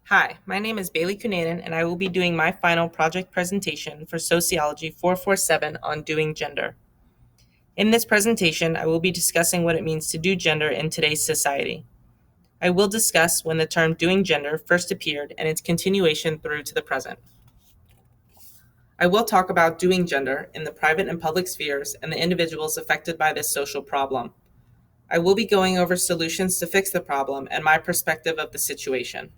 Hi, my name is Bailey Cunanan, and I will be doing my final project presentation for Sociology 447 on doing gender. In this presentation, I will be discussing what it means to do gender in today's society. I will discuss when the term doing gender first appeared and its continuation through to the present. I will talk about doing gender in the private and public spheres and the individuals affected by this social problem. I will be going over solutions to fix the problem and my perspective of the situation.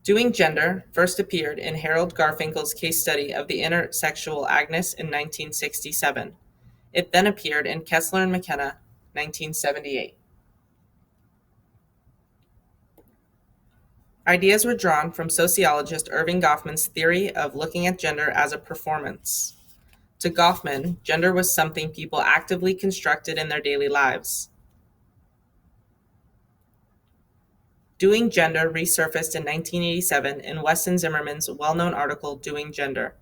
Doing gender first appeared in Harold Garfinkel's case study of the intersexual Agnes in 1967. It then appeared in Kessler and McKenna, 1978. Ideas were drawn from sociologist Irving Goffman's theory of looking at gender as a performance. To Goffman, gender was something people actively constructed in their daily lives. Doing Gender resurfaced in 1987 in Weston Zimmerman's well-known article, Doing Gender.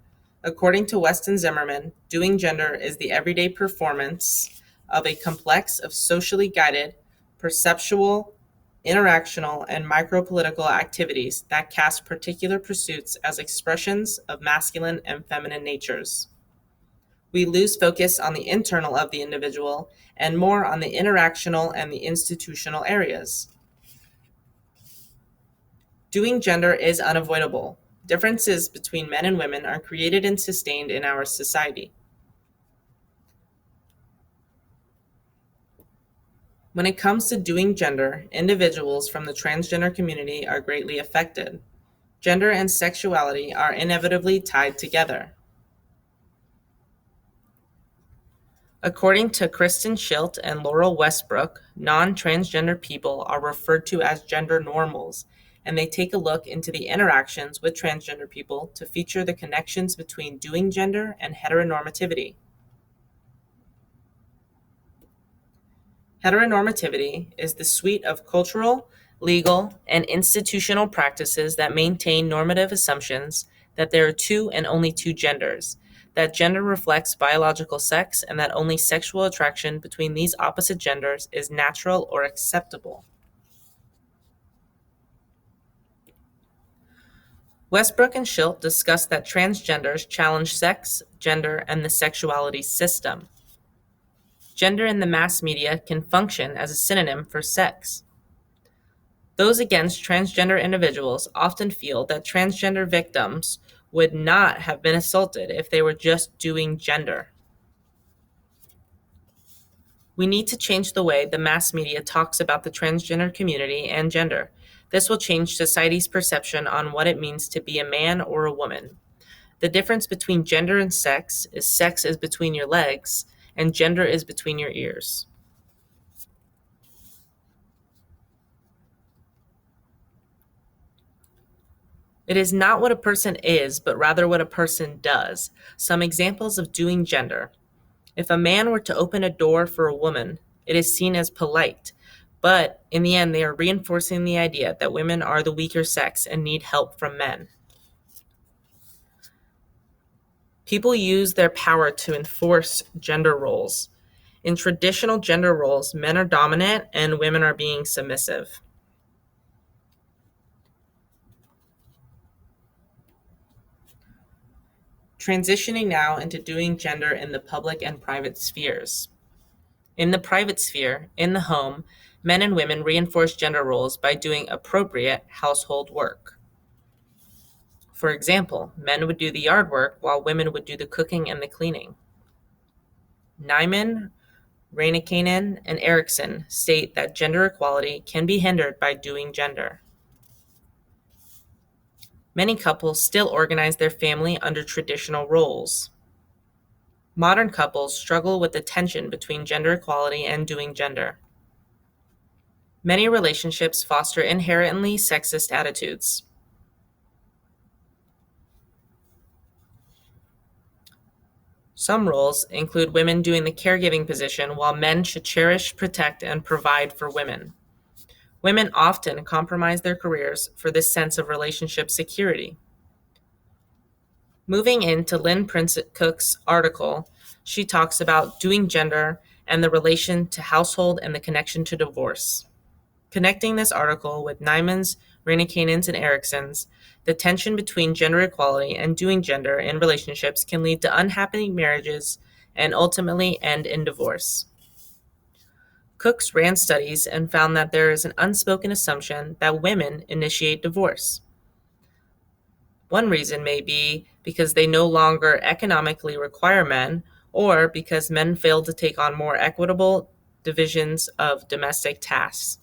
According to Weston Zimmerman, doing gender is the everyday performance of a complex of socially guided, perceptual, interactional, and micropolitical activities that cast particular pursuits as expressions of masculine and feminine natures. We lose focus on the internal of the individual and more on the interactional and the institutional areas. Doing gender is unavoidable. Differences between men and women are created and sustained in our society. When it comes to doing gender, individuals from the transgender community are greatly affected. Gender and sexuality are inevitably tied together. According to Kristen Schilt and Laurel Westbrook, non-transgender people are referred to as gender normals, and they take a look into the interactions with transgender people to feature the connections between doing gender and heteronormativity. Heteronormativity is the suite of cultural, legal, and institutional practices that maintain normative assumptions that there are two and only two genders, that gender reflects biological sex, and that only sexual attraction between these opposite genders is natural or acceptable. Westbrook and Schilt discuss that transgenders challenge sex, gender, and the sexuality system. Gender in the mass media can function as a synonym for sex. Those against transgender individuals often feel that transgender victims would not have been assaulted if they were just doing gender. We need to change the way the mass media talks about the transgender community and gender. This will change society's perception on what it means to be a man or a woman. The difference between gender and sex is between your legs, and gender is between your ears. It is not what a person is, but rather what a person does. Some examples of doing gender. If a man were to open a door for a woman, it is seen as polite, but in the end, they are reinforcing the idea that women are the weaker sex and need help from men. People use their power to enforce gender roles. In traditional gender roles, men are dominant and women are being submissive. Transitioning now into doing gender in the public and private spheres. In the private sphere, in the home, men and women reinforce gender roles by doing appropriate household work. For example, men would do the yard work while women would do the cooking and the cleaning. Nyman, Reinikainen, and Erickson state that gender equality can be hindered by doing gender. Many couples still organize their family under traditional roles. Modern couples struggle with the tension between gender equality and doing gender. Many relationships foster inherently sexist attitudes. Some roles include women doing the caregiving position while men should cherish, protect, and provide for women. Women often compromise their careers for this sense of relationship security. Moving into Lynn Prince Cook's article, she talks about doing gender and the relation to household and the connection to divorce. Connecting this article with Nyman's, Rainikanen's, and Erickson's, the tension between gender equality and doing gender in relationships can lead to unhappy marriages and ultimately end in divorce. Cooks ran studies and found that there is an unspoken assumption that women initiate divorce. One reason may be because they no longer economically require men, or because men fail to take on more equitable divisions of domestic tasks.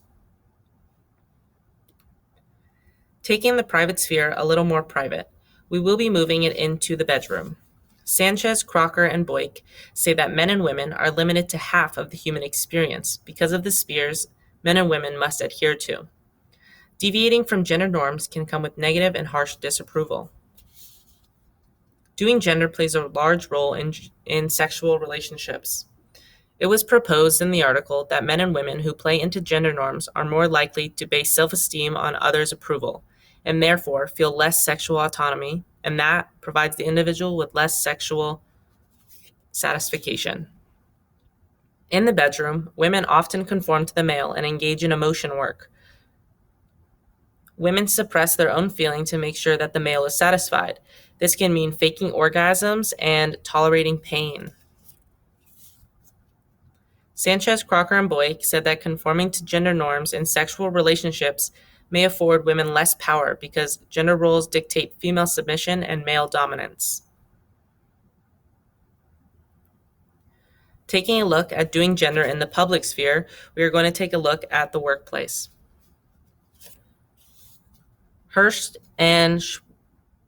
Taking the private sphere a little more private, we will be moving it into the bedroom. Sanchez, Crocker, and Boyk say that men and women are limited to half of the human experience because of the spheres men and women must adhere to. Deviating from gender norms can come with negative and harsh disapproval. Doing gender plays a large role in sexual relationships. It was proposed in the article that men and women who play into gender norms are more likely to base self-esteem on others' approval, and therefore feel less sexual autonomy, and that provides the individual with less sexual satisfaction. In the bedroom, women often conform to the male and engage in emotion work. Women suppress their own feeling to make sure that the male is satisfied. This can mean faking orgasms and tolerating pain. Sanchez, Crocker, and Boyk said that conforming to gender norms in sexual relationships may afford women less power because gender roles dictate female submission and male dominance. Taking a look at doing gender in the public sphere, we are going to take a look at the workplace. Hurst and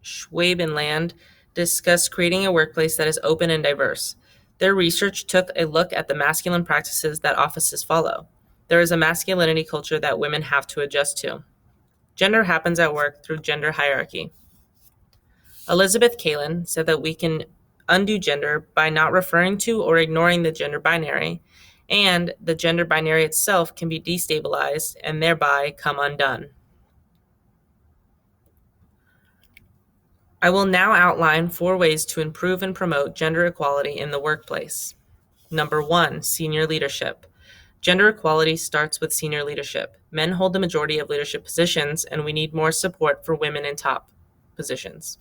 Schwabenland discussed creating a workplace that is open and diverse. Their research took a look at the masculine practices that offices follow. There is a masculinity culture that women have to adjust to. Gender happens at work through gender hierarchy. Elizabeth Kalin said that we can undo gender by not referring to or ignoring the gender binary, and the gender binary itself can be destabilized and thereby come undone. I will now outline 4 ways to improve and promote gender equality in the workplace. Number 1, senior leadership. Gender equality starts with senior leadership. Men hold the majority of leadership positions, and we need more support for women in top positions.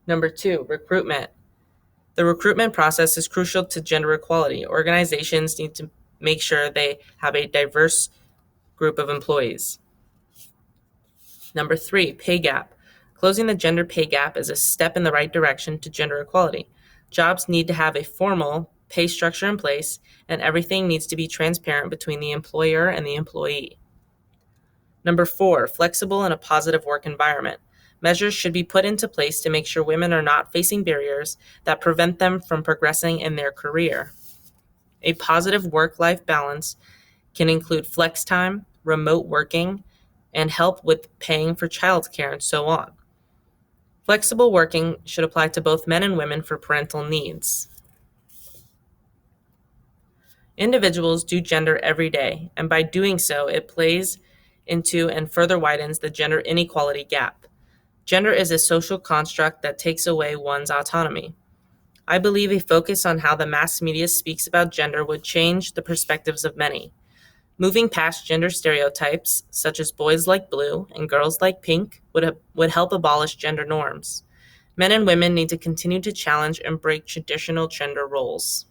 Number 2, recruitment. The recruitment process is crucial to gender equality. Organizations need to make sure they have a diverse group of employees. Number 3, pay gap. Closing the gender pay gap is a step in the right direction to gender equality. Jobs need to have a formal pay structure in place, and everything needs to be transparent between the employer and the employee. Number 4, flexible and a positive work environment. Measures should be put into place to make sure women are not facing barriers that prevent them from progressing in their career. A positive work-life balance can include flex time, remote working, and help with paying for childcare and so on. Flexible working should apply to both men and women for parental needs. Individuals do gender every day, and by doing so, it plays into and further widens the gender inequality gap. Gender is a social construct that takes away one's autonomy. I believe a focus on how the mass media speaks about gender would change the perspectives of many. Moving past gender stereotypes, such as boys like blue and girls like pink, would help abolish gender norms. Men and women need to continue to challenge and break traditional gender roles.